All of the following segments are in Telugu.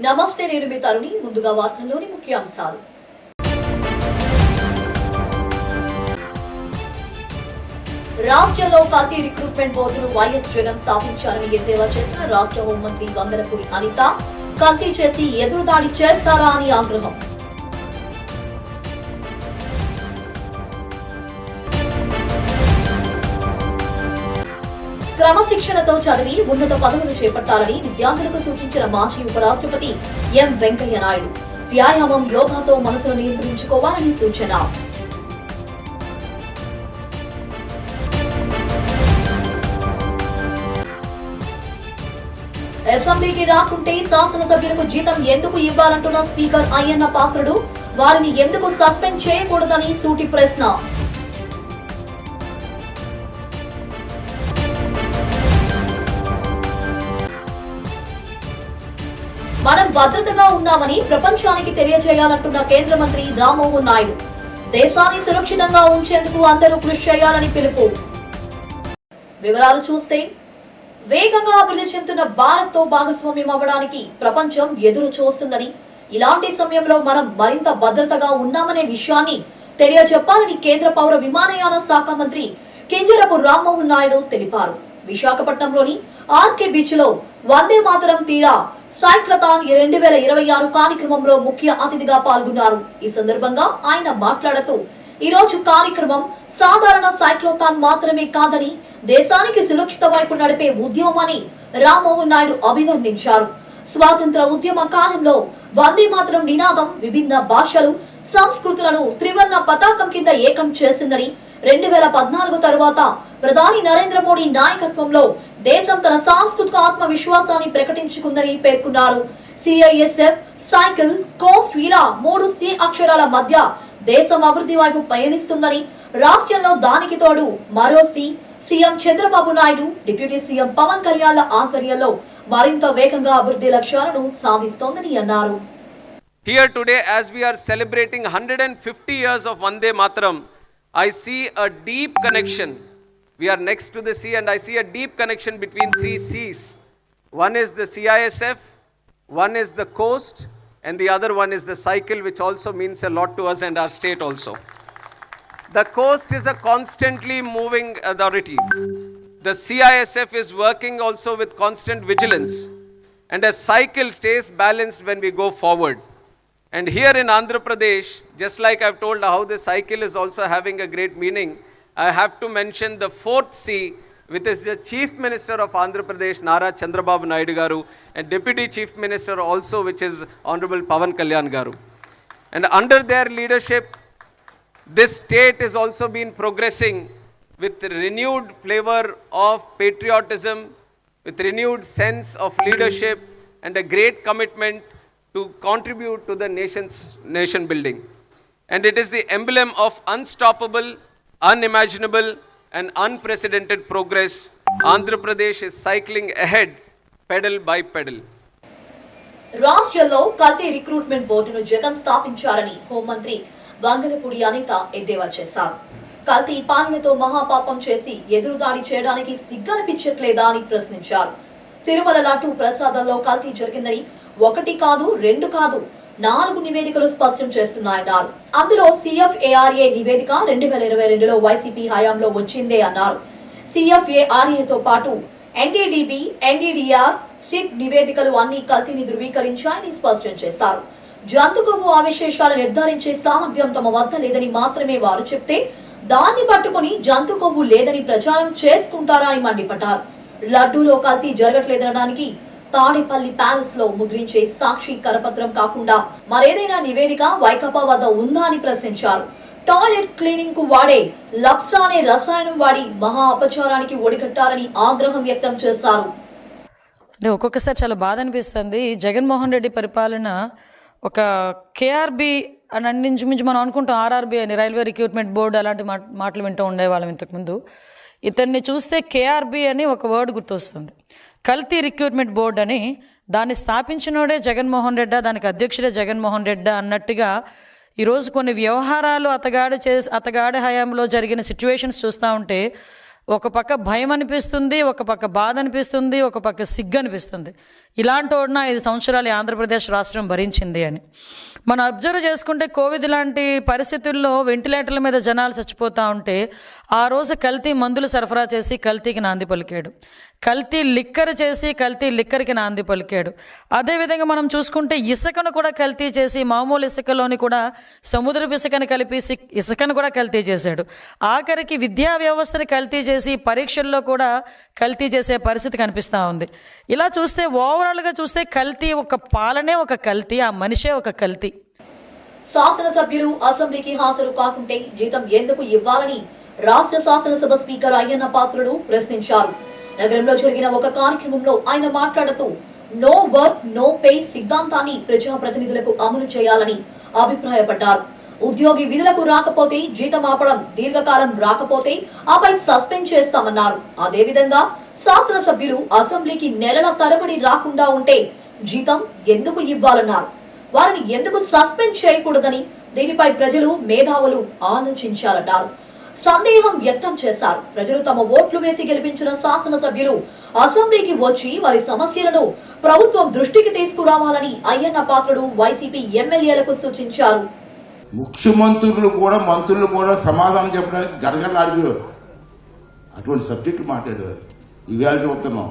నమస్తే, నేను మీ తరుణి. ముందుగా వార్తల్లోని ముఖ్యాంశాలు. రాష్ట్రంలో కల్తీ రిక్రూట్మెంట్ బోర్డును వైఎస్ జగన్ స్థాపించారని ఎద్దేవా చేసిన రాష్ట్ర హోంమంత్రి వంగలపూడి అనిత, కల్తీ చేసి ఎదురుదాడి చేస్తారా అని ఆగ్రహం. క్రమశిక్షణతో చదివి ఉన్నత పదవులు చేపట్టాలని విద్యార్థులకు సూచించిన మాజీ ఉపరాష్ట్రపతి ఎం వెంకయ్య నాయుడు. వ్యాయామం, యోగాతో మనసును నియంత్రించుకోవాలని సూచన. అసెంబ్లీకి రాకుంటే శాసనసభ్యులకు జీతం ఎందుకు ఇవ్వాలంటున్న స్పీకర్ అయ్యన్న పాత్రుడు, వారిని ఎందుకు సస్పెండ్ చేయకూడదని సూటి ప్రశ్న. మనం భద్రతగా ఉన్నామని ప్రపంచానికి తెలియజేయాలంటున్న కేంద్ర మంత్రి రామ్మోహన్ నాయుడు. దేశాన్ని సురక్షితంగా ఉంచేందుకు అందరూ కృషి చేయాలని పిలుపు. వివరాలు చూస్తే, వేగంగా అభివృద్ధి చెందుతున్న భారత్ తో భాగస్వామ్యం అవ్వడానికి ప్రపంచం ఎదురు చూస్తుందని, ఇలాంటి సమయంలో మనం మరింత భద్రతగా ఉన్నామనే విషయాన్ని తెలియజెప్పాలని కేంద్ర పౌర విమానయాన శాఖ మంత్రి కింజరపు రామ్మోహన్ నాయుడు తెలిపారు. విశాఖపట్నంలోని ఆర్కే బీచ్ లో వందే మాతరం తీరా సైక్లథాన్ 2026 కార్యక్రమంలో ముఖ్య అతిథిగా పాల్గొన్నారు. ఈ సందర్భంగా ఆయన మాట్లాడుతూ, ఈ రోజు కార్యక్రమం సాధారణ సైక్లోథాన్ మాత్రమే కాదని, దేశానికి సురక్షిత వైపు నడిపే ఉద్యమం అని రామ్మోహన్ నాయుడు అభివర్ణించారు. స్వాతంత్ర ఉద్యమ కాలంలో వందే మాతరం నినాదం విభిన్న భాషలు, సంస్కృతులను త్రివర్ణ పతాకం కింద ఏకం చేసిందని, 2014 తరువాత ప్రధాని నరేంద్ర మోడీ నాయకత్వంలో దేశం తన సాంస్కృతిక ఆత్మవిశ్వాసాన్ని ప్రకటించుకుందని పేర్కొన్నారు. సిఐఎస్ఎఫ్, సైకిల్, కోస్ట్ ఇలా 3 సి అక్షరాల మధ్య దేశం అభివృద్ధి వైపు పయనిస్తుందని, రాష్ట్రంలో దానికి తోడు మరో సి, CM Chandrababu Naidu, deputy CM Pawan కళ్యాణ్ల ఆధ్వర్యంలో మరింత వేగంగా అభివృద్ధి లక్ష్యాలను సాధిస్తోందని అన్నారు. Here today, as we are celebrating 150 years of Vande Mataram, I see a deep connection. We are next to the sea and I see a deep connection between 3 C's. One is the CISF, one is the coast, and the other one is the cycle, which also means a lot to us and our state also. The coast is a constantly moving authority. The CISF is working also with constant vigilance, and a cycle stays balanced when we go forward. And here in Andhra Pradesh, just like I've told how the cycle is also having a great meaning, I have to mention the 4th C, which is the Chief Minister of Andhra Pradesh, Nara Chandrababu Naidu Garu, and Deputy Chief Minister also, which is Honorable Pavan Kalyan Garu. And under their leadership, this state has also been progressing with renewed flavor of patriotism, with renewed sense of leadership, and a great commitment to contribute to the nation building. And it is the emblem of unstoppable, unimaginable and unprecedented progress. Andhra Pradesh is cycling ahead, pedal by pedal. రాష్ట్రంలో కల్తీ రిక్రూట్మెంట్ బోర్డును జగన్ స్థాపించారని హోంమంత్రి వంగలపూడి అనిత ఎద్దేవా చేశారు. కల్తీ పాలనతో మహాపాపం చేసి ఎదురుదాడి చేయడానికి సిగ్గనిపించట్లేదా అని ప్రశ్నించారు. తిరుమల లడ్డూ ప్రసాదంలో కల్తీ జరిగిందని 1 కాదు 2 కాదు 4 నివేదికలు స్పష్టం చేస్తున్నాయన్నారు. అందులో CFARA నివేదిక 2022లో వైసీపీ హయాంలో వచ్చిందే అన్నారు. CFARAతో పాటు NDDB, NDDR, సిట్ నివేదికలు అన్ని కల్తీని ధృవీకరించాయని స్పష్టం చేశారు. జంతుకొవ్వు అవశేషాలు నిర్ధారించే సామర్థ్యం తమ వద్ద లేదని మాత్రమే వారు చెప్తే, దాన్ని పట్టుకుని జంతుకొవ్వు లేదని ప్రచారం చేసుకుంటారా అని మండిపడ్డారు. లడ్డూలో కల్తీ జరగట్లేదనడానికి తాడేపల్లి ప్యాలెస్ లో ముద్రించే సాక్షి కరపత్రం కాకుండా మరేదైనా నివేదిక వైకాపా వద్ద ఉందా అని ప్రశ్నించారు. టాయిలెట్ క్లీనింగ్ కు వాడే లప్సా అనే రసాయనం వాడి మహా అపచారానికి ఒడిగట్టారని ఆగ్రహం వ్యక్తం చేశారు. ఒక్కొక్కసారి చాలా బాధ అనిపిస్తుంది. జగన్మోహన్ రెడ్డి పరిపాలన ఒక కేఆర్బి అని అన్నించుమించు మనం అనుకుంటాం, ఆర్ఆర్బి అని రైల్వే రిక్రూట్మెంట్ బోర్డు అలాంటి మాటలు వింటూ ఉండేవాళ్ళం ఇంతకుముందు. ఇతన్ని చూస్తే కేఆర్బి అని ఒక వర్డ్ గుర్తొస్తుంది. కల్తీ రిక్రూట్మెంట్ బోర్డు అని, దాన్ని స్థాపించినోడే జగన్మోహన్ రెడ్డి, దానికి అధ్యక్షుడే జగన్మోహన్ రెడ్డి అన్నట్టుగా ఈరోజు కొన్ని వ్యవహారాలు అతగాడి హయాంలో జరిగిన సిచ్యువేషన్స్ చూస్తూ ఉంటే ఒక పక్క భయం అనిపిస్తుంది, ఒక పక్క బాధ అనిపిస్తుంది, ఒక పక్క సిగ్గు అనిపిస్తుంది. ఇలాంటి వాడిన 5 సంవత్సరాలు ఆంధ్రప్రదేశ్ రాష్ట్రం భరించింది అని మనం అబ్జర్వ్ చేసుకుంటే, కోవిడ్ లాంటి పరిస్థితుల్లో వెంటిలేటర్ల మీద జనాలు చచ్చిపోతూ ఉంటే ఆ రోజు కల్తీ మందులు సరఫరా చేసి కల్తీకి నాంది పలికాడు, కల్తీ లిక్కర్ చేసి కల్తీ లిక్కర్కి నాంది పలికాడు. అదేవిధంగా మనం చూసుకుంటే ఇసుకను కూడా కల్తీ చేసి, మామూలు ఇసుకలోని కూడా సముద్రపు ఇసుకని కలిపి ఇసుకను కూడా కల్తీ చేశాడు. ఆఖరికి విద్యా వ్యవస్థని కల్తీ చేసి పరీక్షల్లో కూడా కల్తీ చేసే పరిస్థితి కనిపిస్తూ ఉంది. ఇలా చూస్తే ఓవరాల్గా చూస్తే కల్తీ, ఒక పాలనే ఒక కల్తీ, ఆ మనిషే ఒక కల్తీ. శాసనసభ్యులు అసెంబ్లీకి హాజరు కాకుంటే జీతం ఎందుకు ఇవ్వాలని రాష్ట్ర శాసనసభ స్పీకర్ అయ్యన్న పాత్రుడు ప్రశ్నించారు. నగరంలో జరిగిన ఒక కార్యక్రమంలో ఆయన మాట్లాడుతూ నో వర్క్ నో పే సిద్ధాంతాన్ని ప్రజాప్రతినిధులకు అమలు చేయాలని అభిప్రాయపడ్డారు. ఉద్యోగి విధులకు రాకపోతే జీతం ఆపడం, దీర్ఘకాలం రాకపోతే ఆపై సస్పెండ్ చేస్తామన్నారు. అదేవిధంగా శాసనసభ్యులు అసెంబ్లీకి నెలల తరబడి రాకుండా ఉంటే జీతం ఎందుకు ఇవ్వాలన్నారు. వారిని ఎందుకు సస్పెండ్ చేయకూడదని దీనిపై ప్రజలు మేధావులు ఆలోచించాలన్నారు. సందేహం వ్యక్తం చేశారు. ప్రజలు తమ ఓట్లు వేసి గెలిపించిన శాసనసభ్యులు అసెంబ్లీకి వచ్చి వారి సమస్యలను ప్రభుత్వం దృష్టికి తీసుకురావాలని అయ్యన్న పాత్రుడు వైసీపీ ఎమ్మెల్యేలకు సూచించారు. ముఖ్యమంత్రులు కూడా మంత్రులు కూడా సమాధానం చెప్పడానికి గడగడలాడిపోయారు. అటువంటి సబ్జెక్టులు మాట్లాడేవారు. ఇవాళ చూస్తున్నాం,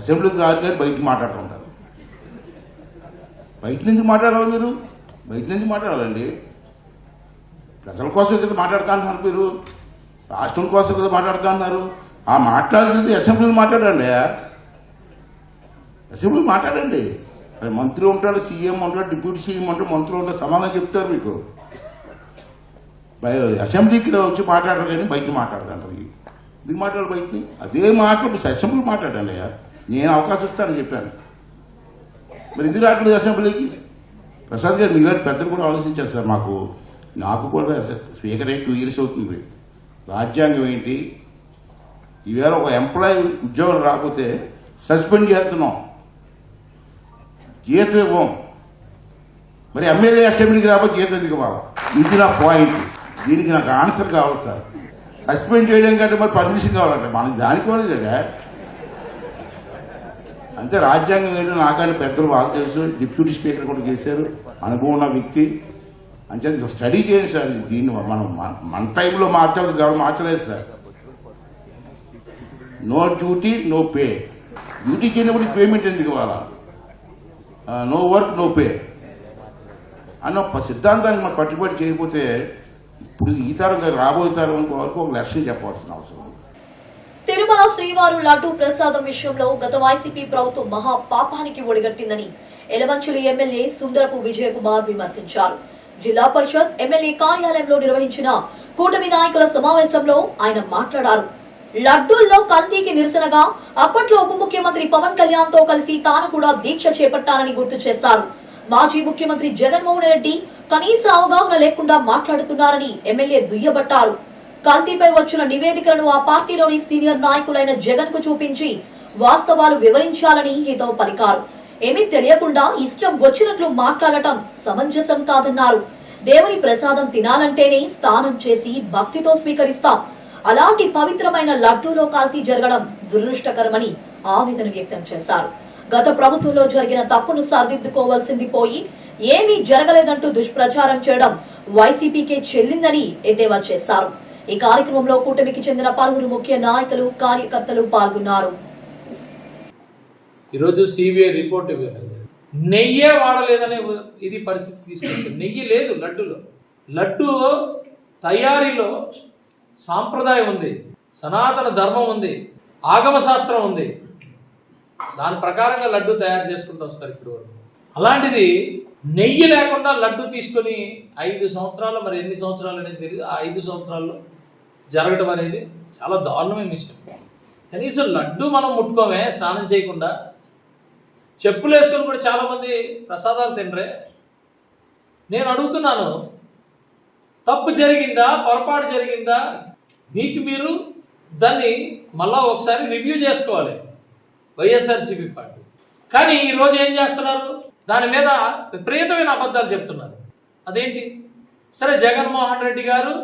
అసెంబ్లీకి రాజకీయాలు బయట మాట్లాడుతుంటారు. బయట నుంచి మాట్లాడాలి, మీరు బయట నుంచి మాట్లాడాలండి. ప్రజల కోసం కదా మాట్లాడుతా అంటున్నారు, మీరు రాష్ట్రం కోసం కదా మాట్లాడుతా అన్నారు. ఆ మాట్లాడేది అసెంబ్లీలో మాట్లాడండి, అసెంబ్లీ మాట్లాడండి. మంత్రి ఉంటాడు, సీఎం ఉంటాడు, డిప్యూటీ సీఎం ఉంటాడు, మంత్రులు ఉంటాడు, సమాధానం చెప్తారు మీకు. అసెంబ్లీకి వచ్చి మాట్లాడరు కానీ బయట మాట్లాడదంటారు. ఎందుకు మాట్లాడు బయటని? అదే మాటలు అసెంబ్లీ మాట్లాడండి. నేను అవకాశం ఇస్తానని చెప్పాను, మరి ఎందుకు రావట్లేదు అసెంబ్లీకి? ప్రసాద్ గారు, మీరు పెద్దలు కూడా ఆలోచించారు సార్. నాకు కూడా స్పీకర్ అయ్యి 2 years అవుతుంది. రాజ్యాంగం ఏంటి? ఈవేళ ఒక ఎంప్లాయీ ఉద్యోగం రాకపోతే సస్పెండ్ చేస్తున్నాం, జీతం ఇవ్వం. మరి ఎమ్మెల్యే అసెంబ్లీకి రాకపోతే జీతం ఎందుకు ఇవ్వాలి? ఇది నా పాయింట్. దీనికి నాకు ఆన్సర్ కావాలి సార్. సస్పెండ్ చేయడం కంటే మరి పర్మిషన్ కావాలంటే మనకి దానికోలేదు కదా. అంతే, రాజ్యాంగం ఏంటో నాకన్నా పెద్దలు బాగా తెలుసు. డిప్యూటీ స్పీకర్ కూడా చేశారు, అనుభవం ఉన్న వ్యక్తి. అంతే స్టడీ చేయండి సార్. దీన్ని మనం మన టైంలో మార్చలేదు sir. No duty no pay. Duty చేయనప్పుడు పేమెంట్ ఎందుకు ఇవ్వాలా? నో వర్క్ నో పే అన్న సిద్ధాంతాన్ని మనం కట్టుబడి చేయకపోతే ఇప్పుడు ఈ తరం రాబోయే తరం వరకు ఒక లక్ష్యం చెప్పాల్సిన అవసరం. తిరుమల శ్రీవారు లడ్డూ ప్రసాదం విషయంలో గత వైసీపీ ప్రభుత్వం మహా పాపానికి ఒడిగట్టిందని ఎలమంచిలి ఎమ్మెల్యే సుందరపు విజయ్ కుమార్ విమర్శించారు. జిల్లా పరిషత్ ఎమ్మెల్యే కార్యాలయంలో నిర్వహించిన కూటమి నాయకుల సమావేశంలో ఆయన మాట్లాడారు. లడ్డూల్లో కల్తీకి నిరసనగా అప్పట్లో ఉప ముఖ్యమంత్రి పవన్ కళ్యాణ్ తో కలిసి తాను కూడా దీక్ష చేపట్టానని గుర్తు చేశారు. మాజీ ముఖ్యమంత్రి జగన్మోహన్ రెడ్డి కనీస అవగాహన లేకుండా మాట్లాడుతున్నారని ఎమ్మెల్యే దుయ్యబట్టారు. కల్తీపై వచ్చిన నివేదికలను ఆ పార్టీలోని సీనియర్ నాయకులైన జగన్ కు చూపించి వాస్తవాలు వివరించాలని హితవు పలికారు. ఏమీ తెలియకుండా ఇష్టం వచ్చినట్లు మాట్లాడటం సమంజసం కాదన్నారు. దేవుని ప్రసాదం తినాలంటేనే స్నానం చేసి భక్తితో స్వీకరిస్తాం. అలాంటి పవిత్రమైన లడ్డూలో కల్తీ జరగడం దురదృష్టకరమని ఆవేదన వ్యక్తం చేశారు. గత ప్రభుత్వంలో జరిగిన తప్పును సరిదిద్దుకోవాల్సింది పోయి ఏమీ జరగలేదంటూ దుష్ప్రచారం చేయడం వైసీపీకే చెల్లిందని ఎద్దేవా చేశారు. ఈ కార్యక్రమంలో కూటమికి చెందిన పలువురు ముఖ్య నాయకులు, కార్యకర్తలు పాల్గొన్నారు. ఈరోజు సిబిఐ రిపోర్ట్ నెయ్యే వాడలేదనే ఇది పరిస్థితి తీసుకొచ్చింది. నెయ్యి లేదు లడ్డూలో. లడ్డు తయారీలో సాంప్రదాయం ఉంది, సనాతన ధర్మం ఉంది, ఆగమ శాస్త్రం ఉంది. దాని ప్రకారంగా లడ్డు తయారు చేసుకుంటూ వస్తారు ఇప్పుడు వరకు. అలాంటిది నెయ్యి లేకుండా లడ్డు తీసుకొని 5 సంవత్సరాలు, మరి ఎన్ని సంవత్సరాలు అనేది తెలియదు, ఆ 5 సంవత్సరాల్లో జరగడం అనేది చాలా దారుణమైన విషయం. కనీసం లడ్డు మనం ముట్టుకోమే స్నానం చేయకుండా. చెప్పులు వేసుకొని కూడా చాలామంది ప్రసాదాలు తినరే. నేను అడుగుతున్నాను, తప్పు జరిగిందా, పొరపాటు జరిగిందా, మీకు మీరు దాన్ని మళ్ళా ఒకసారి రివ్యూ చేసుకోవాలి వైఎస్ఆర్సీపీ పార్టీ. కానీ ఈరోజు ఏం చేస్తున్నారు, దాని మీద విపరీతమైన అబద్ధాలు చెప్తున్నారు. అదేంటి? సరే, జగన్మోహన్ రెడ్డి గారు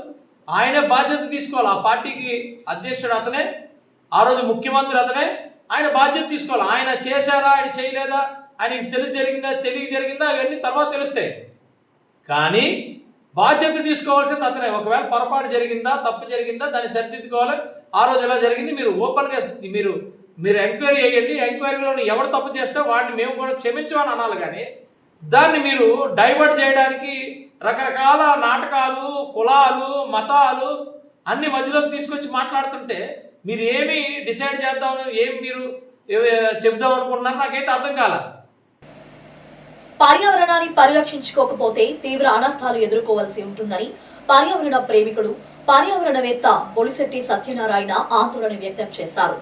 ఆయనే బాధ్యత తీసుకోవాలి. ఆ పార్టీకి అధ్యక్షుడు అతనే, ఆ రోజు ముఖ్యమంత్రి అతనే, ఆయన బాధ్యత తీసుకోవాలి. ఆయన చేశారా, ఆయన చేయలేదా, ఆయనకి తెలిసి జరిగిందా, తెలియ జరిగిందా, అవన్నీ తర్వాత తెలుస్తాయి. కానీ బాధ్యత తీసుకోవాల్సింది అతనే. ఒకవేళ పొరపాటు జరిగిందా, తప్పు జరిగిందా, దాన్ని సరిదిద్దుకోవాలి. ఆ రోజు ఎలా జరిగింది మీరు ఓపెన్గా మీరు ఎంక్వైరీ చేయండి. ఎంక్వైరీలో ఎవరు తప్పు చేస్తే వాడిని మేము కూడా క్షమించమని అనాలి. కానీ దాన్ని మీరు డైవర్ట్ చేయడానికి రకరకాల నాటకాలు, కులాలు, మతాలు అన్ని మధ్యలోకి తీసుకొచ్చి మాట్లాడుతుంటే మీరు ఏమి డిసైడ్ చేద్దామని, ఏమి మీరు చెప్దాం అనుకుంటున్నారు నాకైతే అర్థం కాల. పర్యావరణాన్ని పరిరక్షించుకోకపోతే తీవ్ర అనర్థాలు ఎదుర్కోవాల్సి ఉంటుందని పర్యావరణ ప్రేమికుడు, పర్యావరణవేత్త బొలిశెట్టి సత్యనారాయణ ఆందోళన వ్యక్తం చేశారు.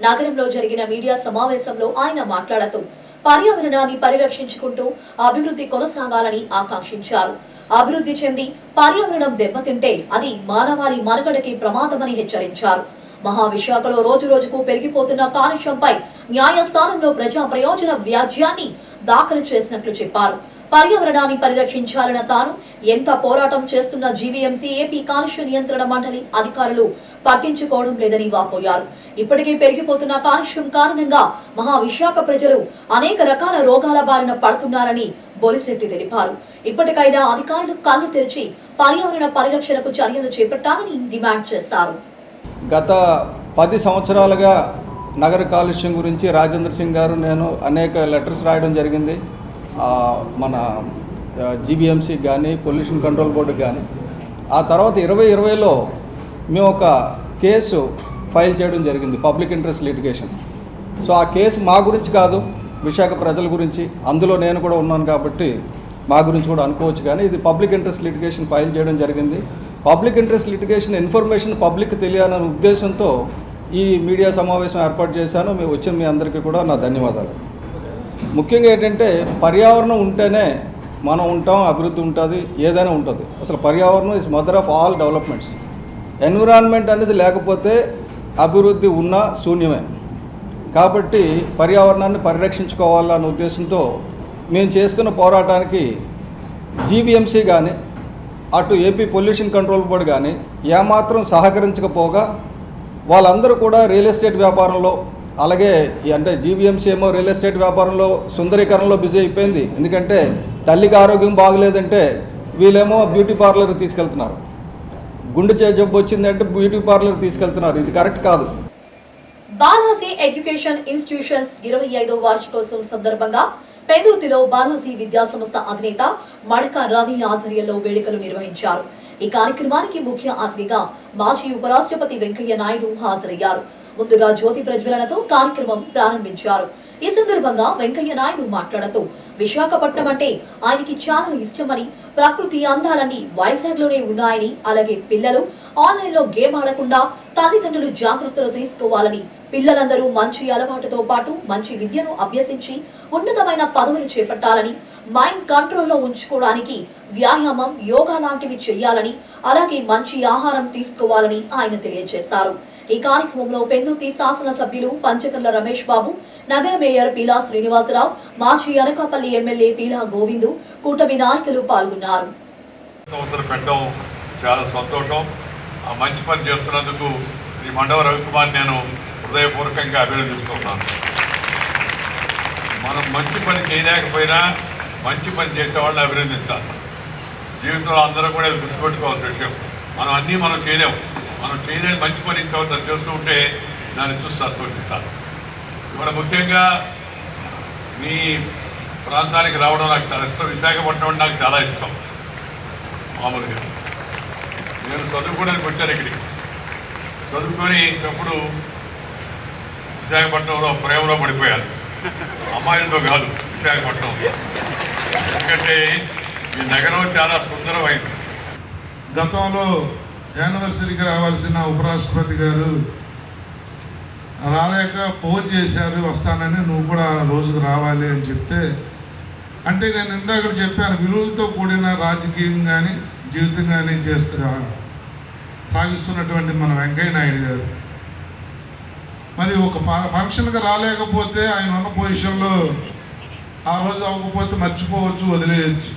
నగరంలో జరిగిన మీడియా సమావేశంలో ఆయన మాట్లాడుతూ పర్యావరణాన్ని పరిరక్షించుకుంటూ అభివృద్ధి కొనసాగాలని ఆకాంక్షించారు. అభివృద్ధి చెంది పర్యావరణం దెబ్బతింటే అది మానవాళి మనుగడకి ప్రమాదమని హెచ్చరించారు. మహావిశాఖలో రోజు రోజుకు పెరిగిపోతున్న కాలుష్యంపై న్యాయస్థానంలో ప్రజా ప్రయోజన వ్యాజ్యాన్ని దాఖలు చేసినట్లు చెప్పారు. పర్యావరణాన్ని పరిరక్షించాలన్న తాను ఎంత పోరాటం చేస్తున్న జీవీఎంసీ ఏపీ కాలుష్య నియంత్రణ మండలి అధికారులు పట్టించుకోవడం లేదని వాపోయారు. ఇప్పటికే పెరిగిపోతున్న కాలుష్యం కారణంగా మహావిశాఖ ప్రజలు అనేక రకాల రోగాల బారిన పడుతున్నారని బొలిశెట్టి తెలిపారు. ఇప్పటికైనా అధికారులు కళ్ళు తెరిచి పర్యావరణ పరిరక్షణకు చర్యలు చేపట్టాలని డిమాండ్ చేశారు. గత 10 సంవత్సరాలుగా నగర కాలుష్యం గురించి రాజేంద్ర సింగ్ గారు, నేను అనేక లెటర్స్ రాయడం జరిగింది. మన జీబీఎంసీకి కానీ, పొల్యూషన్ కంట్రోల్ బోర్డుకి కానీ. ఆ తర్వాత 2020లో మేము ఒక కేసు ఫైల్ చేయడం జరిగింది, పబ్లిక్ ఇంట్రెస్ట్ లిటిగేషన్. సో ఆ కేసు మా గురించి కాదు, విశాఖ ప్రజల గురించి. అందులో నేను కూడా ఉన్నాను కాబట్టి మా గురించి కూడా అనుకోవచ్చు. కానీ ఇది పబ్లిక్ ఇంట్రెస్ట్ లిటిగేషన్ ఫైల్ చేయడం జరిగింది. Public interest litigation information public తెలియాలనే ఉద్దేశంతో ఈ మీడియా సమావేశం ఏర్పాటు చేశాను. మేము వచ్చిన మీ అందరికీ కూడా నా ధన్యవాదాలు. ముఖ్యంగా ఏంటంటే పర్యావరణం ఉంటేనే మనం ఉంటాం, అభివృద్ధి ఉంటుంది, ఏదైనా ఉంటుంది. అసలు పర్యావరణం is mother of all developments. Environment అనేది లేకపోతే అభివృద్ధి ఉన్నా శూన్యమే. కాబట్టి పర్యావరణాన్ని పరిరక్షించుకోవాలన్న ఉద్దేశంతో మేము చేస్తున్న పోరాటానికి జీవీఎంసీ కానీ, అటు ఏపీ పొల్యూషన్ కంట్రోల్ బోర్డు కానీ ఏమాత్రం సహకరించకపోగా వాళ్ళందరూ కూడా రియల్ ఎస్టేట్ వ్యాపారంలో, అలాగే అంటే జీవీఎంసీ ఏమో రియల్ ఎస్టేట్ వ్యాపారంలో సుందరీకరణలో బిజీ అయిపోయింది. ఎందుకంటే తల్లికి ఆరోగ్యం బాగలేదంటే వీళ్ళేమో బ్యూటీ పార్లర్కి తీసుకెళ్తున్నారు, గుండె జబ్బు వచ్చిందంటే బ్యూటీ పార్లర్కి తీసుకెళ్తున్నారు. ఇది కరెక్ట్ కాదు. బాలాజీ ఎడ్యుకేషన్ ఇన్స్టిట్యూషన్స్ 25వ వార్షికోత్సవం సందర్భంగా పెందుర్తిలో బాలాజీ విద్యా సంస్థ అధినేత మడక రవి ఆధ్వర్యంలో వేడుకలు నిర్వహించారు. ఈ కార్యక్రమానికి ముఖ్య అతిథిగా మాజీ ఉపరాష్ట్రపతి వెంకయ్య నాయుడు హాజరయ్యారు. ముందుగా జ్యోతి ప్రజ్వలనతో కార్యక్రమం ప్రారంభించారు. ఈ సందర్భంగా వెంకయ్య నాయుడు మాట్లాడుతూ విశాఖపట్నం అంటే ఆయనకి చాలా ఇష్టమని, ప్రకృతి అందాలన్నీ వైజాగ్ లోనే ఉన్నాయని, అలాగే పిల్లలు ఆన్లైన్ లో గేమ్ ఆడకుండా తల్లిదండ్రులు జాగ్రత్తలు తీసుకోవాలని, పిల్లలందరూ మంచి అలవాటుతో పాటు మంచి విద్యను అభ్యసించి ఉన్నతమైన పదవులు చేపట్టాలని, మైండ్ కంట్రోల్లో ఉంచుకోవడానికి వ్యాయామం, యోగా లాంటివి చేయాలని, అలాగే మంచి ఆహారం తీసుకోవాలని ఆయన తెలియజేశారు. ఈ కార్యక్రమంలో పెందుర్తి శాసనసభ్యులు పంచకర్ల రమేష్ బాబు, నగర మేయర్ పీలా శ్రీనివాసరావు, మాజీ అనకాపల్లి ఎమ్మెల్యే పీలా గోవిందు, కూటమి నాయకులు పాల్గొన్నారు. సంవత్సరం పెట్టడం చాలా సంతోషం. ఆ మంచి పని చేస్తున్నందుకు శ్రీ మండవ రవికుమార్ నేను హృదయపూర్వకంగా అభినందిస్తున్నాను. మనం మంచి పని చేయలేకపోయినా మంచి పని చేసేవాళ్ళని అభినందించాలి. జీవితంలో అందరూ కూడా ఇది గుర్తుపెట్టుకోవాల్సిన విషయం. మనం చేయలేము. మనం చేయలేని మంచి పని ఇంకొంత చేస్తూ ఉంటే దాన్ని చూసి సంతోషించాలి. ఇవాళ ముఖ్యంగా మీ ప్రాంతానికి రావడం నాకు చాలా ఇష్టం. విశాఖపట్నం అంటే నాకు చాలా ఇష్టం. మామూలుగా నేను చదువుకోవడానికి వచ్చాను ఇక్కడికి. చదువుకొని ఇంకప్పుడు విశాఖపట్నంలో ప్రేమలో పడిపోయాను. అమ్మాయిలతో కాదు, విశాఖపట్నం. ఎందుకంటే ఈ నగరం చాలా సుందరమైంది. గతంలో యానివర్సరీకి రావాల్సిన ఉపరాష్ట్రపతి గారు రాలేక ఫోన్ చేశారు, వస్తానని, నువ్వు కూడా రోజుకు రావాలి అని చెప్తే, అంటే నేను ఇందాక చెప్పాను, విలువలతో కూడిన రాజకీయం కానీ జీవితం కానీ సాగిస్తున్నటువంటి మన వెంకయ్య నాయుడు గారు మరి ఒక ఫంక్షన్కి రాలేకపోతే ఆయన ఉన్న పొజిషన్లో ఆ రోజు అవ్వకపోతే మర్చిపోవచ్చు, వదిలేయచ్చు.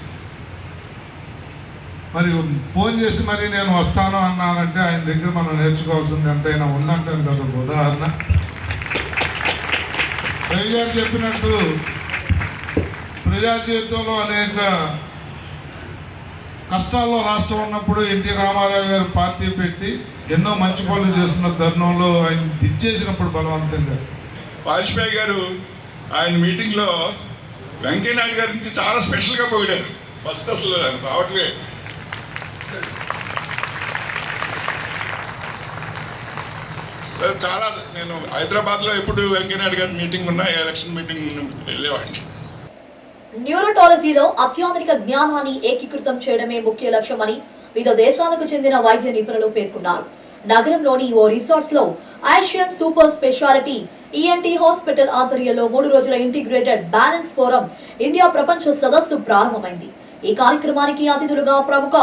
మరి ఫోన్ చేసి మరి నేను వస్తాను అన్నానంటే ఆయన దగ్గర మనం నేర్చుకోవాల్సింది ఎంతైనా ఉందంటాను కదా. ఒక ఉదాహరణ రవి గారు చెప్పినట్టు ప్రజా జీవితంలో అనేక కష్టాల్లో రాష్ట్రం ఉన్నప్పుడు ఎన్టీ రామారావు గారు పార్టీ పెట్టి ఎన్నో మంచి పనులు చేస్తున్న తరుణంలో ఆయన దిచ్చేసినప్పుడు బలవంతంగా వాజ్పేయి గారు ఆయన మీటింగ్లో వెంకయ్యనాయుడు గారి నుంచి చాలా స్పెషల్గా పొగిడారు. ఫస్ట్ అసలు రావట్లే. చాలా నేను హైదరాబాద్లో ఎప్పుడు వెంకయ్యనాయుడు గారి మీటింగ్ ఉన్నా ఎలక్షన్ మీటింగ్ వెళ్ళేవాడిని. న్యూరోటాలజీలో అత్యాధునిక జ్ఞానాన్ని ఏకీకృతం చేయడమే ముఖ్య లక్ష్యమని వివిధ దేశాలకు చెందిన వైద్య నిపుణులు పేర్కొన్నారు. నగరంలోని ఓ రిసార్ట్స్ లో Asian super speciality ENT hospital ఆధ్వర్యంలో 3 రోజుల ఇంటిగ్రేటెడ్ బ్యాలెన్స్ ఫోరం ఇండియా ప్రపంచ సదస్సు ప్రారంభమైంది. ఈ కార్యక్రమానికి అతిథులుగా ప్రముఖ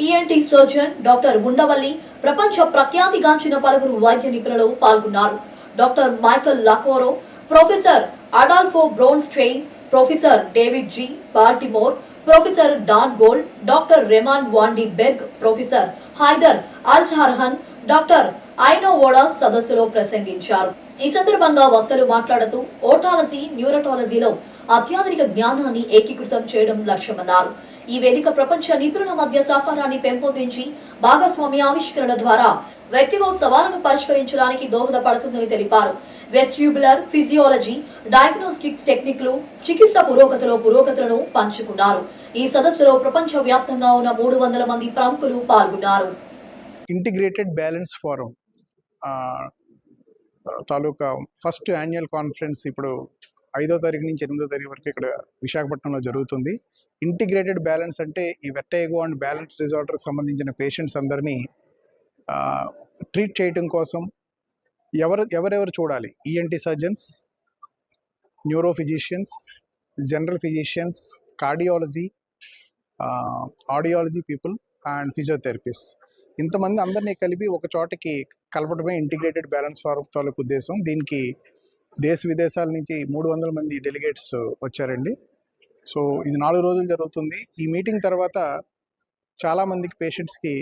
ఈఎన్టీ సర్జన్ డాక్టర్ ఉండవల్లి, ప్రపంచ ప్రఖ్యాతిగాంచిన పలువురు వైద్య నిపుణులు పాల్గొన్నారు. Doctor Michael Lacoro, professor Adolfo Bronstein, professor David G Baltimore, professor Don Gold, doctor Reman Vandi Berg, professor Haider Alzarhan, doctor Aino Voda సదస్సులో ప్రసంగించారు. ఈ సందర్భంగా వక్తలు మాట్లాడుతూ ఓటాలజీ, న్యూరోటాలజీలో అత్యాధునిక జ్ఞానాన్ని ఏకీకృతం చేయడం లక్ష్యమన్నారు. ఈ వేదిక ప్రపంచ నిపుణుల మధ్య సహకారాన్ని పెంపొందించి భాగస్వామ్య ఆవిష్కరణ ద్వారా వ్యక్తిగత సవాళ్లను పరిష్కరించడానికి దోహదపడుతుందని తెలిపారు. వెస్ట్యూబులర్ ఫిజియాలజీ, డయాగ్నోస్టిక్స్ టెక్నిక్లు, చికిత్స పురోగతులను పంచుకున్నారు. ఈ సదస్సులో ప్రపంచ వ్యాప్తంగా ఉన్న 300 మంది ప్రముఖులు పాల్గొన్నారు. ఇంటిగ్రేటెడ్ బ్యాలెన్స్ ఫోరం తాలూకా ఫస్ట్ యాన్యువల్ కాన్ఫరెన్స్ ఇప్పుడు 5వ తారీఖు నుంచి 8వ తారీఖు వరకు ఇక్కడ విశాఖపట్నంలో జరుగుతుంది. ఇంటిగ్రేటెడ్ బ్యాలెన్స్ అంటే ఈ వెర్టిగో అండ్ బ్యాలెన్స్ డిజార్డర్కి సంబంధించిన పేషెంట్స్ అందరినీ ట్రీట్ చేయడం కోసం ఎవరెవరు చూడాలి, ENT surgeons, neuro physicians, general physicians, cardiology, audiology people and physiotherapist, ఇంతమంది అందరినీ కలిపి ఒక చోటకి కలపడమే ఇంటిగ్రేటెడ్ బ్యాలెన్స్ ఫోరం తాలూకు ఉద్దేశం. దీనికి దేశ విదేశాల నుంచి 300 మంది డెలిగేట్స్ వచ్చారండి. సో ఇది 4 రోజులు జరుగుతుంది. ఈ మీటింగ్ తర్వాత చాలామందికి పేషెంట్స్కి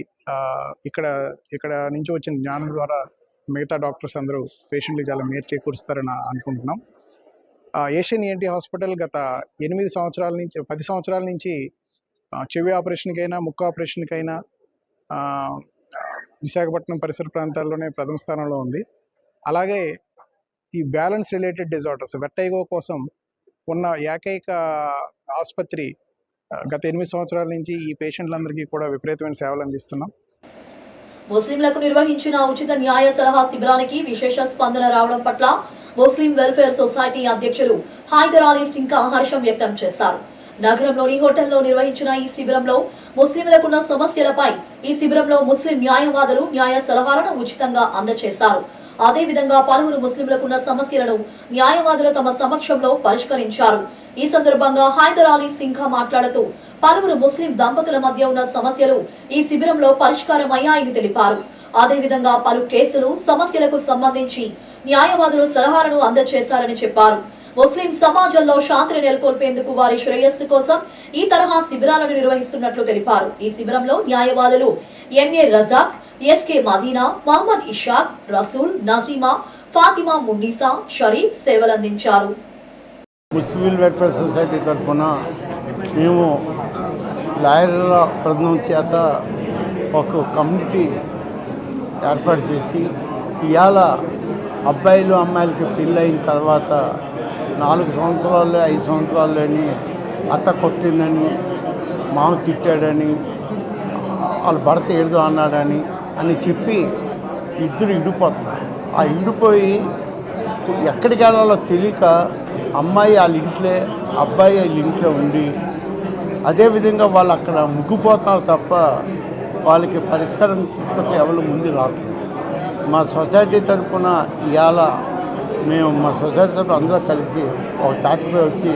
ఇక్కడ నుంచి వచ్చిన జ్ఞానం ద్వారా మిగతా డాక్టర్స్ అందరూ పేషెంట్కి చాలా మేలు చేకూరుస్తారని అనుకుంటున్నాం. ఏషియన్ ఈఎన్టీ హాస్పిటల్ గత 10 సంవత్సరాల నుంచి చెవి ఆపరేషన్కైనా, ముక్కు ఆపరేషన్కైనా విశాఖపట్నం పరిసర ప్రాంతాల్లోనే ప్రథమ స్థానంలో ఉంది. అలాగే ఈ బ్యాలెన్స్ రిలేటెడ్ డిజార్డర్స్ వెర్టిగో కోసం ఉన్న ఏకైక ఆసుపత్రి గత 8 సంవత్సరాల నుంచి ఈ పేషెంట్లందరికీ కూడా విపరీతమైన సేవలు అందిస్తున్నాం. ముస్లింలకు నిర్వహించిన ఉచిత న్యాయ సలహా శిబిరానికి విశేష స్పందన రావడం పట్ల ముస్లిం వెల్ఫేర్ సొసైటీ అధ్యక్షులు హైదర్ అలీ సింకా హర్షం వ్యక్తం చేశారు. నగరంలోని హోటల్లో నిర్వహించిన ఈ శిబిరంలో ముస్లింలకున్న సమస్యలపై ఈ శిబిరంలో ముస్లిం న్యాయవాదులు న్యాయ సలహాలను ఉచితంగా అందజేశారు. అదేవిధంగా పలువురు ముస్లింలకున్న సమస్యలను న్యాయవాదులు తమ సమక్షంలో పరిష్కరించారు. ఈ సందర్భంగా హైదర్ అలీ సింఘా మాట్లాడుతూ పలువురు ముస్లిం దంపతుల మధ్య ఉన్న సమస్యలు ఈ శిబిరంలో పరిష్కారమయ్యాయని తెలిపారు. అదేవిధంగా పలు కేసులు, సమస్యలకు సంబంధించి న్యాయవాదులు సలహాలను అందజేశారని చెప్పారు. ముస్లిం సమాజంలో శాంతిని నెలకొల్పేందుకు వారి శ్రేయస్సు కోసం ఈ తరహా శిబిరాలను నిర్వహిస్తున్నట్లు తెలిపారు. ఈ శిబిరంలో న్యాయవాదులు ఎంఏ రజాక్, ఎస్కే మదీనా, మహమ్మద్ ఇషాక్, రసూల్, నజీమా, ఫాతిమా మున్నీసా, షరీఫ్ సేవలందించారు. ముస్లిం వెల్ఫేర్ సొసైటీ తరఫున మేము లాయర్ల బృందం చేత ఒక కమ్యూనిటీ ఏర్పాటు చేసి ఇవాళ అబ్బాయిలు అమ్మాయిలకి పెళ్ళైన తర్వాత 4 సంవత్సరాలు 5 సంవత్సరాలని అత్త కొట్టిందని, మామ తిట్టాడని, వాళ్ళ భర్త ఏదో అన్నాడని చెప్పి ఇద్దరు ఇడిపోతున్నారు. ఆ ఇడిపోయి ఎక్కడికి వెళ్ళాలో తెలియక అమ్మాయి వాళ్ళ ఇంట్లో, అబ్బాయి వాళ్ళ ఇంట్లో ఉండి అదేవిధంగా వాళ్ళు అక్కడ ముగ్గిపోతున్నారు తప్ప వాళ్ళకి పరిష్కారం తీసుకుంటే ఎవరు ముందు రావట్లేదు. మా సొసైటీ తరఫున ఇవాళ మేము మా సొసైటీ తరఫున అందరూ కలిసి ఒక తాటిపై వచ్చి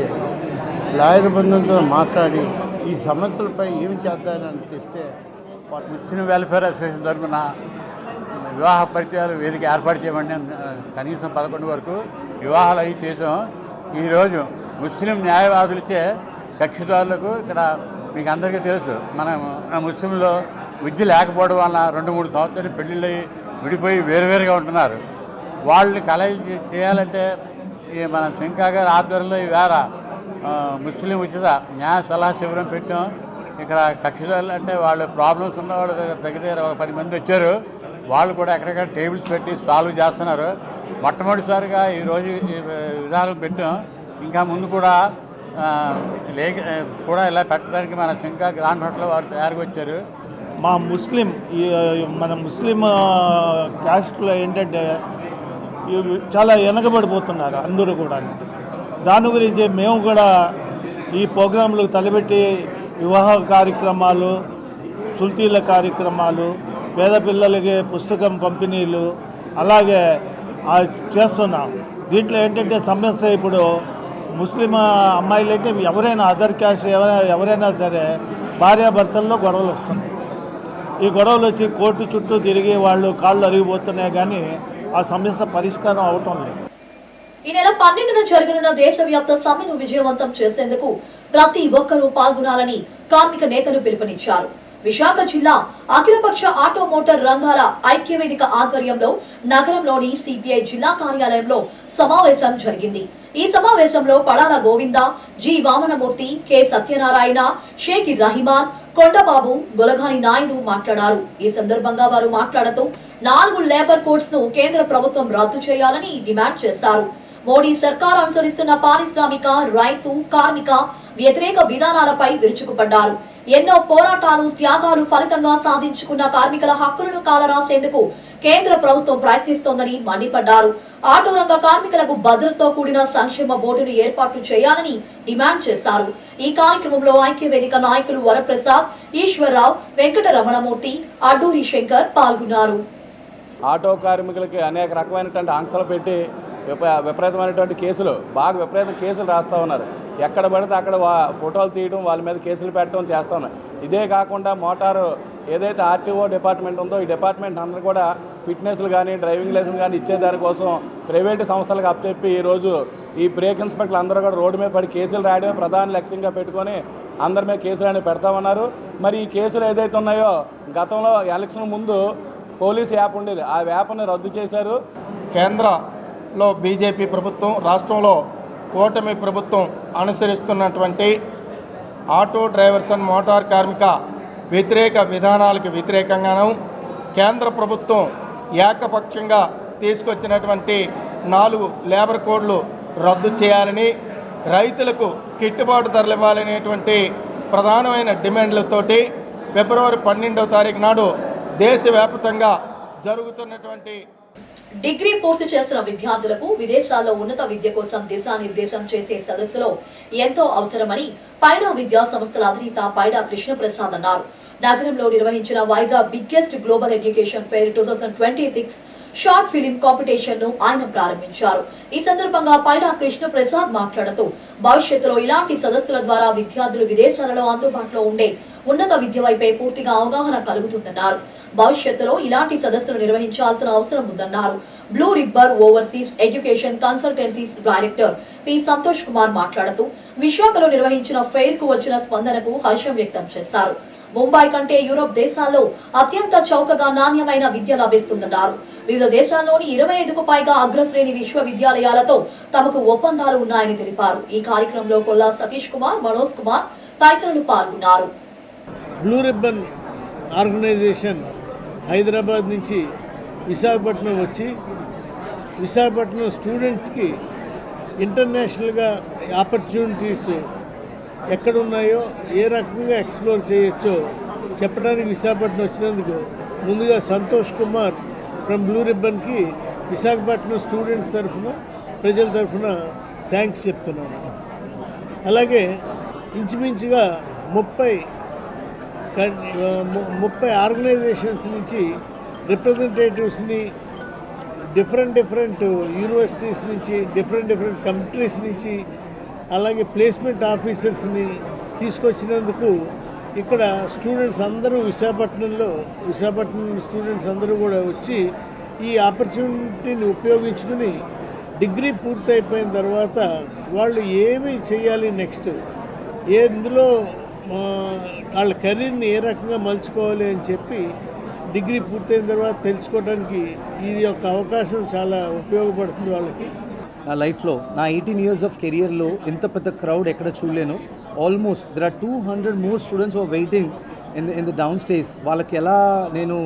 లాయర్ బృందంతో మాట్లాడి ఈ సమస్యలపై ఏమి చేద్దామని చెప్తే ముస్లిం వెల్ఫేర్ అసోసియేషన్ తరఫున వివాహ పరిచయాలు వేదిక ఏర్పాటు చేయమని కనీసం 11 వరకు వివాహాలు అవి చేసాం. ఈరోజు ముస్లిం న్యాయవాదులచే కక్షిదారులకు ఇక్కడ మీకు అందరికీ తెలుసు, మన ముస్లింలో విద్య లేకపోవడం వల్ల 2-3 సంవత్సరాలు పెళ్ళిళ్ళు విడిపోయి వేరువేరుగా ఉంటున్నారు. వాళ్ళని కలయి చేయాలంటే ఈ మన శంకా గారి ఆధ్వర్యంలో ఈవేళ ముస్లిం ఉచిత న్యాయ సలహా శిబిరం పెట్టాం. ఇక్కడ కక్షిదారులు అంటే వాళ్ళు ప్రాబ్లమ్స్ ఉన్న వాళ్ళు దగ్గర 10 మంది వచ్చారు. వాళ్ళు కూడా ఎక్కడెక్కడ టేబుల్స్ పెట్టి సాల్వ్ చేస్తున్నారు. మొట్టమొదటిసారిగా ఈరోజు ఈ విధానం పెట్టాం. ఇంకా ముందు కూడా ఇలా పెట్టడానికి మన శంకా గ్రాండ్ హోటల్ వారు తయారుగా వచ్చారు. మన ముస్లిం క్యాస్ట్లో ఏంటంటే చాలా వెనకబడిపోతున్నారు అందరూ కూడా. దాని గురించి మేము కూడా ఈ ప్రోగ్రాంలు తలపెట్టి వివాహ కార్యక్రమాలు, సుల్తీల కార్యక్రమాలు, పేద పిల్లలకి పుస్తకం పంపిణీలు అలాగే చేస్తున్నాం. దీంట్లో ఏంటంటే సమస్య ఇప్పుడు ముస్లిం అమ్మాయిలు అంటే ఎవరైనా అదర్ క్యాస్ట్ ఎవరైనా సరే భార్యాభర్తల్లో గొడవలు వస్తున్నాయి. ఈ గొడవలు వచ్చి కోర్టు చుట్టూ తిరిగి వాళ్ళు కాళ్ళు అరిగిపోతున్నాయి, కానీ ఆ సమస్య పరిష్కారం అవటం లేదు. ఈ నెల 12న జరగనున్న దేశవ్యాప్త సమ్మెను విజయవంతం చేసేందుకు ప్రతి ఒక్కరూ పాల్గొనాలని కార్మిక నేతలు పిలుపునిచ్చారు. విశాఖ జిల్లా అఖిలపక్ష ఆటో మోటార్ రంగాల ఐక్యవేదిక ఆధ్వర్యంలో నగరంలోని సిపిఐ జిల్లా కార్యాలయంలో సమావేశం జరిగింది. ఈ సమావేశంలో పడాల గోవింద, జి వామనమూర్తి, కె సత్యనారాయణ, షేక్ రహిమాన్, కొండబాబు, గొలగాని నాయుడు మాట్లాడారు. ఈ సందర్భంగా వారు మాట్లాడుతూ 4 లేబర్ కోడ్స్ ను కేంద్ర ప్రభుత్వం రద్దు చేయాలని డిమాండ్ చేశారు. మోడీ సర్కార్ అనుసరిస్తున్న పారిశ్రామిక, రైతు, కార్మిక వ్యతిరేక విధానాలపై విరుచుకుపడ్డారు. ఎన్నో పోరాటాలు, త్యాగాలు ఫలితంగా సాధించుకున్న కార్మికుల హక్కులను కాలరాసేందుకు కేంద్ర ప్రభుత్వం ప్రయత్నిస్తోందని మండిపడ్డారు. ఆటో రంగ కార్మికులకు భద్రతతో కూడిన సంక్షేమ బోర్డును ఏర్పాటు చేయాలని డిమాండ్ చేశారు. ఈ కార్యక్రమంలో ఐక్యవేదిక నాయకులు వరప్రసాద్, ఈశ్వరరావు, వెంకట రమణమూర్తి, అడ్డూరి శంకర్ పాల్గొన్నారు. ఆటో కార్మికులకి అనేక రకమైనటువంటి ఆంక్షలు పెట్టి విపరీతమైనటువంటి కేసులు, బాగా విపరీత కేసులు రాస్తూ ఉన్నారు. ఎక్కడ పడితే అక్కడ ఫోటోలు తీయడం, వాళ్ళ మీద కేసులు పెట్టడం చేస్తూ ఉన్నారు. ఇదే కాకుండా మోటారు ఏదైతే ఆర్టీఓ డిపార్ట్మెంట్ ఉందో ఈ డిపార్ట్మెంట్ అందరూ కూడా ఫిట్నెస్లు కానీ డ్రైవింగ్ లైసెన్స్ కానీ ఇచ్చేదానికోసం ప్రైవేటు సంస్థలకు అప్పచెప్పి ఈరోజు ఈ బ్రేక్ ఇన్స్పెక్టర్లు అందరూ కూడా రోడ్డు మీద పడి కేసులు రాయడమే ప్రధాన లక్ష్యంగా పెట్టుకొని అందరి మీద కేసులు అనేవి పెడతామన్నారు. మరి ఈ కేసులు ఏదైతే ఉన్నాయో గతంలో ఎలక్షన్ ముందు పోలీస్ యాప్ ఉండేది, ఆ యాప్ని రద్దు చేశారు. కేంద్రంలో బీజేపీ ప్రభుత్వం, రాష్ట్రంలో కూటమి ప్రభుత్వం అనుసరిస్తున్నటువంటి ఆటో డ్రైవర్స్ అండ్ మోటార్ కార్మిక వ్యతిరేక విధానాలకు వ్యతిరేకంగాను కేంద్ర ప్రభుత్వం ఏకపక్షంగా తీసుకొచ్చినటువంటి 4 లేబర్ కోడ్లు రద్దు చేయాలని, రైతులకు గిట్టుబాటు ధరలు ఇవ్వాలనేటువంటి ప్రధానమైన డిమాండ్లతోటి ఫిబ్రవరి 12వ తారీఖు నాడు దేశవ్యాప్తంగా జరుగుతున్నటువంటి డిగ్రీ పూర్తి చేసిన విద్యార్థులకు విదేశాల్లో ఉన్నత విద్య కోసం దిశానిర్దేశం చేసే సదస్సులో ఎంతో అవసరమని పైడా విద్యా సంస్థల అధినేత పైడా కృష్ణప్రసాద్ అన్నారు. నగరంలో నిర్వహించిన Vizag biggest global education fair 2026 short film competition ను ఆయన ప్రారంభించారు. ఈ సందర్భంగా పైడా కృష్ణప్రసాద్ మాట్లాడుతూ భవిష్యత్తులో ఇలాంటి సదస్సుల ద్వారా విద్యార్థులు విదేశాలలో అందుబాటులో ఉండే ఉన్నత విద్య వైపే పూర్తిగా అవగాహన కలుగుతుందన్నారు. భవిష్యత్తులో ఇలాంటి సదస్సులు నిర్వహించాల్సిన అవసరం ఉందన్నారు. Blue రిబ్బర్ overseas education consultancies director P Santosh Kumar మాట్లాడుతూ విశాఖలో నిర్వహించిన ఫెయిర్ కు వచ్చిన స్పందనకు హర్షం వ్యక్తం చేశారు. ముంబై కంటే యూరోప్ దేశాల్లో అత్యంత చౌకగా నాణ్యమైన విద్య లభిస్తుందన్నారు. వివిధ దేశాల్లోని 25కు పైగా అగ్రశ్రేణి విశ్వవిద్యాలయాలతో తమకు ఒప్పందాలు ఉన్నాయని తెలిపారు. ఈ కార్యక్రమంలో కొల్లా సతీష్ కుమార్, మనోజ్ కుమార్ తదితరులు పాల్గొన్నారు. బ్లూ రిబ్బన్ ఆర్గనైజేషన్ హైదరాబాద్ నుంచి విశాఖపట్నం వచ్చి విశాఖపట్నం స్టూడెంట్స్కి ఇంటర్నేషనల్గా ఆపర్చునిటీస్ ఎక్కడున్నాయో, ఏ రకంగా ఎక్స్ప్లోర్ చేయొచ్చో చెప్పడానికి విశాఖపట్నం వచ్చినందుకు ముందుగా సంతోష్ కుమార్ ఫ్రమ్ బ్లూ రిబ్బన్కి విశాఖపట్నం స్టూడెంట్స్ తరఫున, ప్రజల తరఫున థ్యాంక్స్ చెప్తున్నాను. అలాగే ఇంచుమించుగా 30 ఆర్గనైజేషన్స్ నుంచి రిప్రజెంటేటివ్స్ని డిఫరెంట్ యూనివర్సిటీస్ నుంచి, డిఫరెంట్ కంట్రీస్ నుంచి, అలాగే ప్లేస్మెంట్ ఆఫీసర్స్ని తీసుకొచ్చినందుకు ఇక్కడ స్టూడెంట్స్ అందరూ విశాఖపట్నం స్టూడెంట్స్ అందరూ కూడా వచ్చి ఈ ఆపర్చునిటీని ఉపయోగించుకుని డిగ్రీ పూర్తయిపోయిన తర్వాత వాళ్ళు ఏమి చేయాలి నెక్స్ట్, ఎందులో వాళ్ళ కెరీర్ని ఏ రకంగా మలుచుకోవాలి అని చెప్పి డిగ్రీ పూర్తయిన తర్వాత తెలుసుకోవడానికి ఇది ఒక అవకాశం చాలా ఉపయోగపడుతుంది వాళ్ళకి. నా లైఫ్లో నా 18 years ఆఫ్ కెరియర్లో ఇంత పెద్ద క్రౌడ్ ఎక్కడ చూడలేను. Almost there are 200 more students who are waiting in the down stage. వాళ్ళకి ఎలా నేను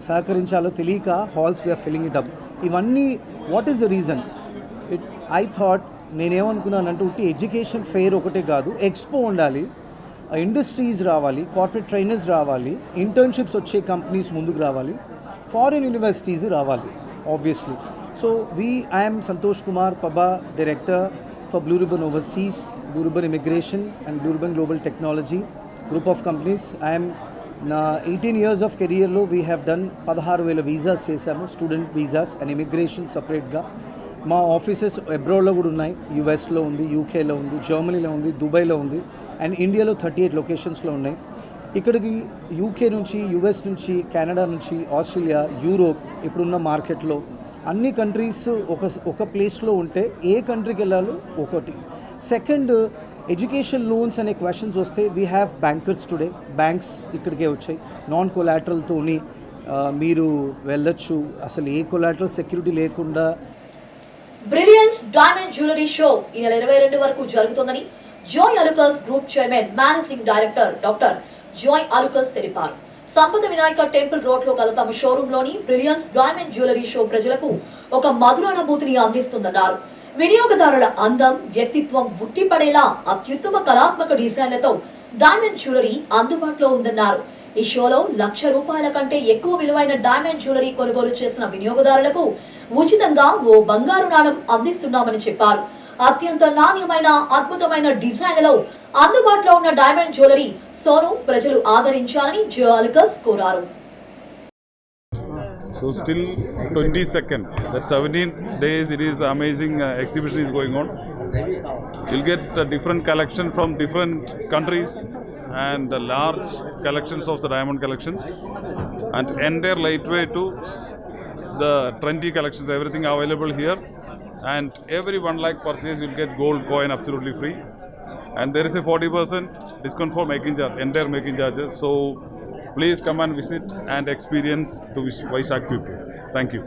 సహకరించాలో తెలియక halls we're filling it up. ఇవన్నీ what is the reason? I thought నేనేమనుకున్నానంటే ఉట్టి ఎడ్యుకేషన్ ఫెయిర్ ఒకటే కాదు, ఎక్స్పో ఉండాలి, ఇండస్ట్రీస్ రావాలి, కార్పొరేట్ ట్రైనర్స్ రావాలి, ఇంటర్న్షిప్స్ వచ్చే కంపెనీస్ ముందుకు రావాలి, ఫారిన్ యూనివర్సిటీస్ రావాలి obviously. So I am Santosh Kumar Pabba, Director for Blue Ribbon Overseas, Blue Ribbon Immigration and Blue Ribbon Global Technology group of companies. I am 18 years of career lo we have done 16,000 visas చేసాము, స్టూడెంట్ వీసాస్ అండ్ ఇమిగ్రేషన్ సపరేట్గా. మా ఆఫీసెస్ అబ్రాడ్లో కూడా ఉన్నాయి, యూఎస్లో ఉంది, యూకేలో ఉంది, జర్మనీలో ఉంది, దుబాయ్లో ఉంది అండ్ ఇండియాలో 38 లొకేషన్స్లో ఉన్నాయి. ఇక్కడికి యూకే నుంచి, యుఎస్ నుంచి, కెనడా నుంచి, ఆస్ట్రేలియా, యూరోప్ ఇప్పుడున్న మార్కెట్లో అన్ని కంట్రీస్ ఒక ప్లేస్లో ఉంటే ఏ కంట్రీకి వెళ్ళాలో ఒకటి. సెకండ్, ఎడ్యుకేషన్ లోన్స్ అనే క్వశ్చన్స్ వస్తే we have bankers today. Banks ఇక్కడికే వచ్చాయి, నాన్ కొలాటరల్తోని మీరు వెళ్ళొచ్చు, అసలు ఏ కొలాటరల్ సెక్యూరిటీ లేకుండా. బ్రిలియన్స్ డైమండ్ జ్యువెలరీ షో ఈ నెల 22 వరకు జరుగుతోందని Joy Alukkas group chairman managing director doctor Joy Alukkas తెలిపారు. సంపద వినాయక టెంపుల్ రోడ్ లో గల తమ షోరూమ్ లోని బ్రిలియన్స్ డైమండ్ జ్యువెలరీ షో ప్రజలకు ఒక మధుర అనుభూతిని అందిస్తుందన్నారు. వినియోగదారుల అందం, వ్యక్తిత్వం ఉట్టిపడేలా అత్యుత్తమ కళాత్మక డిజైన్లతో డైమండ్ జ్యువెలరీ అందుబాటులో ఉందన్నారు. ఈ షోలో ₹1,00,000 కంటే ఎక్కువ విలువైన డైమండ్ జ్యువెలరీ కొనుగోలు చేసిన వినియోగదారులకు ఉచితంగా ఓ బంగారు నాణం అందిస్తున్నామని చెప్పారు. అత్యంత నాణ్యమైన అద్భుతమైన డిజైన్లలో అందుబాటులో ఉన్న డైమండ్ జ్యువెలరీ షోను ప్రజలు ఆదరించాలని జాయ్ అలుకాస్ కోరారు. So still 22nd, that 17 days it is amazing exhibition is going on. You'll get different collection from different countries and large collections of the diamond collections and entire lightweight to the trendy collections, everything available here. And every 1 lakh purchase you'll get gold coin absolutely free. And there is a 40% discount for making charge, entire making charges. So please come and visit and experience to Vizag people. Thank you.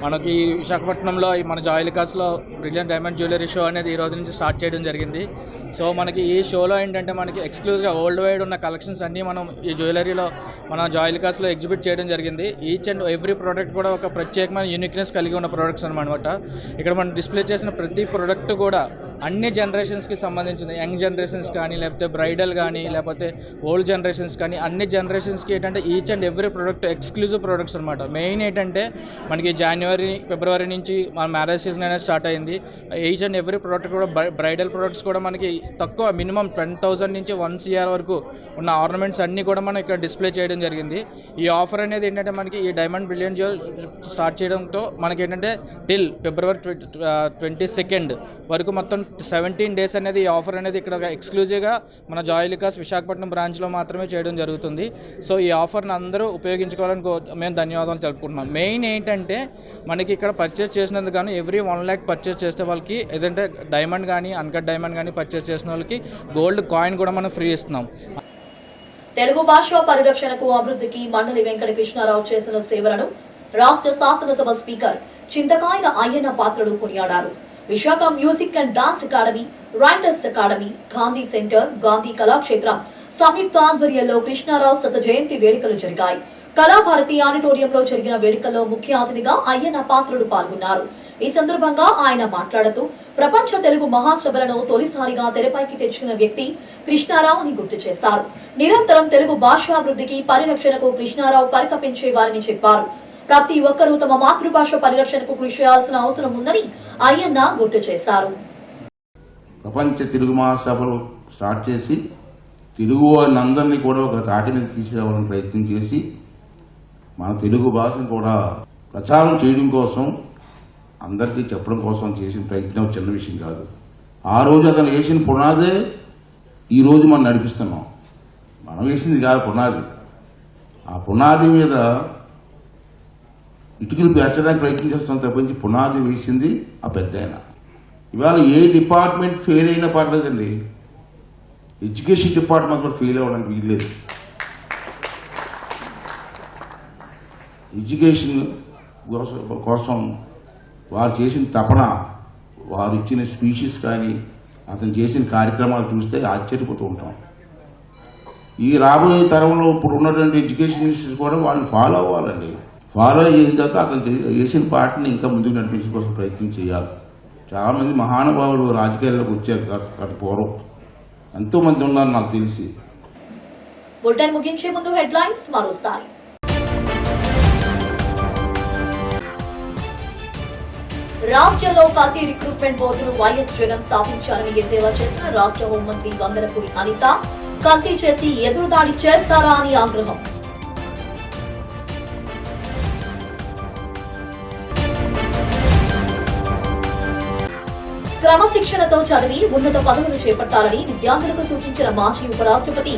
మనకి విశాఖపట్నంలో మన జాయ్ అలుకాస్లో బ్రిలియంట్ డైమండ్ జ్యువెలరీ షో అనేది ఈ రోజు నుంచి స్టార్ట్ చేయడం జరిగింది. సో మనకి ఈ షోలో ఏంటంటే మనకి ఎక్స్క్లూజివ్గా వరల్డ్ వైడ్ ఉన్న కలెక్షన్స్ అన్నీ మనం ఈ జ్యువెలరీలో మన జాయ్ అలుకాస్లో ఎగ్జిబిట్ చేయడం జరిగింది. ఈచ్ అండ్ ఎవ్రీ ప్రోడక్ట్ కూడా ఒక ప్రత్యేకమైన యూనిక్నెస్ కలిగి ఉన్న ప్రోడక్ట్స్ అనమాట. ఇక్కడ మనం డిస్ప్లే చేసిన ప్రతి ప్రోడక్ట్ కూడా అన్ని జనరేషన్స్కి సంబంధించింది, యంగ్ జనరేషన్స్ కానీ, లేకపోతే బ్రైడల్ కానీ, లేకపోతే ఓల్డ్ జనరేషన్స్ కానీ, అన్ని జనరేషన్స్కి ఏంటంటే each and every product exclusive products అనమాట. మెయిన్ ఏంటంటే మనకి జనవరి, ఫిబ్రవరి నుంచి మన మ్యారేజ్ సీజన్ అనేది స్టార్ట్ అయింది. ఈచ్ అండ్ ఎవ్రీ ప్రోడక్ట్ కూడా బ్రైడల్ ప్రోడక్ట్స్ కూడా మనకి తక్కువ మినిమం 10,000 నుంచి 1 CR వరకు ఉన్న ఆర్నమెంట్స్ అన్నీ కూడా మనం ఇక్కడ డిస్ప్లే చేయడం జరిగింది. ఈ ఆఫర్ అనేది ఏంటంటే మనకి ఈ డైమండ్ బ్రిలియంట్ స్టార్ట్ చేయడంతో మనకి ఏంటంటే టిల్ ఫిబ్రవరి 22nd వరకు మొత్తం 17 days అనేది ఈ ఆఫర్ అనేది ఇక్కడ ఎక్స్క్లూజివ్గా మన జాయ్ అలుకాస్ విశాఖపట్నం బ్రాంచ్లో మాత్రమే చేయడం జరుగుతుంది. సో ఈ ఆఫర్ని అందరూ ఉపయోగించుకోవాలని మేము ధన్యవాదాలు తెలుపుకుంటున్నాం. మెయిన్ ఏంటంటే మనకి ఇక్కడ పర్చేస్ చేసినందుకు కానీ ఎవ్రీ 1 lakh పర్చేస్ చేస్తే వాళ్ళకి ఏదంటే డైమండ్ కానీ, అన్కట్ డైమండ్ కానీ పర్చేస్ చేసిన వాళ్ళకి గోల్డ్ కాయిన్ కూడా మనం ఫ్రీ ఇస్తున్నాం. తెలుగు భాష పరిరక్షణకు, అభివృద్ధికి మండలి వెంకట కృష్ణారావు చేసిన సేవలను రాష్ట్ర శాసనసభ స్పీకర్ చింతకాయల అయ్యన్న పాత్రుడు కొనియాడారు. Visakha music and dance academy, writers academy, Gandhi centre, Gandhi Kalakshetram సంయుక్త ఆధ్వర్యంలో కృష్ణారావు శత జయంతి వేడుకలు జరిగాయి. కళాభారతి ఆడిటోరియంలో జరిగిన వేడుకల్లో ముఖ్య అతిథిగా అయ్యన్న పాత్రుడు పాల్గొన్నారు. ఈ సందర్భంగా ఆయన మాట్లాడుతూ ప్రపంచ తెలుగు మహాసభలను తొలిసారిగా తెరపైకి తెచ్చుకున్న వ్యక్తి కృష్ణారావు అని గుర్తు చేశారు. నిరంతరం తెలుగు భాషాభివృద్ధికి, పరిరక్షణకు కృష్ణారావు పరితపించేవారని చెప్పారు. ప్రతి ఒక్కరూ తమ మాతృభాష పరిరక్షణకు కృషి చేయాల్సిన అవసరం ఉందని అయ్యన్న గుర్తు చేశారు. ప్రపంచ తెలుగు మహాసభలు స్టార్ట్ చేసి తెలుగు వారిని కూడా ఒక తాటి మీద తీసుకురావాలని ప్రయత్నం చేసి మన తెలుగు భాషను కూడా ప్రచారం చేయడం కోసం, అందరికీ చెప్పడం కోసం చేసిన ప్రయత్నం చిన్న విషయం కాదు. ఆ రోజు అతను వేసిన పునాదే ఈ రోజు మనం నడిపిస్తున్నాం. మనం వేసింది కాదు పునాది. ఆ పునాది మీద ఇటుకలు పేర్చడానికి ప్రయత్నం చేస్తున్నాం తప్పించి పునాది వేసింది ఆ పెద్ద ఆయన. ఇవాళ ఏ డిపార్ట్మెంట్ ఫెయిల్ అయినా పర్లేదండి, ఎడ్యుకేషన్ డిపార్ట్మెంట్ కూడా ఫెయిల్ అవ్వడానికి వీల్లేదు. ఎడ్యుకేషన్ కోసం వారు చేసిన తపన, వారు ఇచ్చిన స్పీచెస్ కానీ అతను చేసిన కార్యక్రమాలు చూస్తే ఆశ్చర్యపోతూ ఉంటాం. ఈ రాబోయే తరంలో ఇప్పుడు ఉన్నటువంటి ఎడ్యుకేషన్ మినిస్టర్స్ కూడా వాళ్ళని ఫాలో అవ్వాలండి. ఫాలో అయిన తర్వాత అతను చేసిన పార్టీని ఇంకా ముందుకు నడిపించడం కోసం ప్రయత్నం చేయాలి. చాలామంది మహానుభావులు రాజకీయాల్లోకి వచ్చారు గత పూర్వం, ఎంతోమంది ఉన్నారు నాకు తెలిసి. బులెటిన్ ముగించే ముందు హెడ్లైన్స్ మరోసారి. రాష్ట్రంలో కల్తీ రిక్రూట్మెంట్ బోర్డును వైఎస్ జగన్ స్థాపించారని ఎద్దేవా చేసిన రాష్ట్ర హోంమంత్రి వంగలపూడి అనిత, కల్తీ చేసి ఎదురుదాడి చేస్తారా అని ఆగ్రహం. క్రమశిక్షణతో చదివి ఉన్నత పదవులు చేపట్టాలని విద్యార్థులకు సూచించిన మాజీ ఉపరాష్ట్రపతి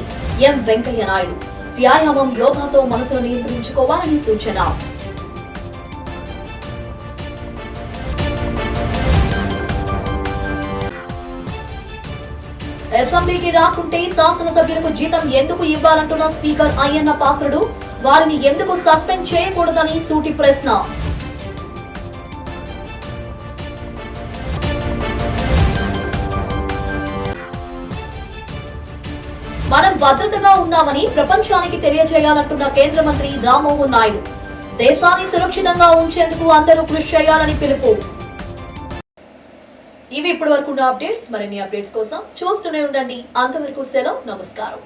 ఎం వెంకయ్య నాయుడు. వ్యాయామం, యోగాతో మనసును నియంత్రించుకోవాలని సూచన. అసెంబ్లీకి రాకుంటే శాసనసభ్యులకు జీతం ఎందుకు ఇవ్వాలంటున్న స్పీకర్ అయ్యన్న పాత్రుడు, వారిని ఎందుకు సస్పెండ్ చేయకూడదని సూటి ప్రశ్న. మనం భద్రతగా ఉన్నామని ప్రపంచానికి తెలియజేయాలంటున్న కేంద్ర మంత్రి రామ్మోహన్ నాయుడు. దేశాన్ని సురక్షితంగా ఉంచేందుకు అందరూ కృషి చేయాలని పిలుపు. ఇవి ఇప్పటి వరకు అప్డేట్స్. మరిన్ని అప్డేట్స్ కోసం చూస్తూనే ఉండండి. అంతవరకు సెలవు, నమస్కారం.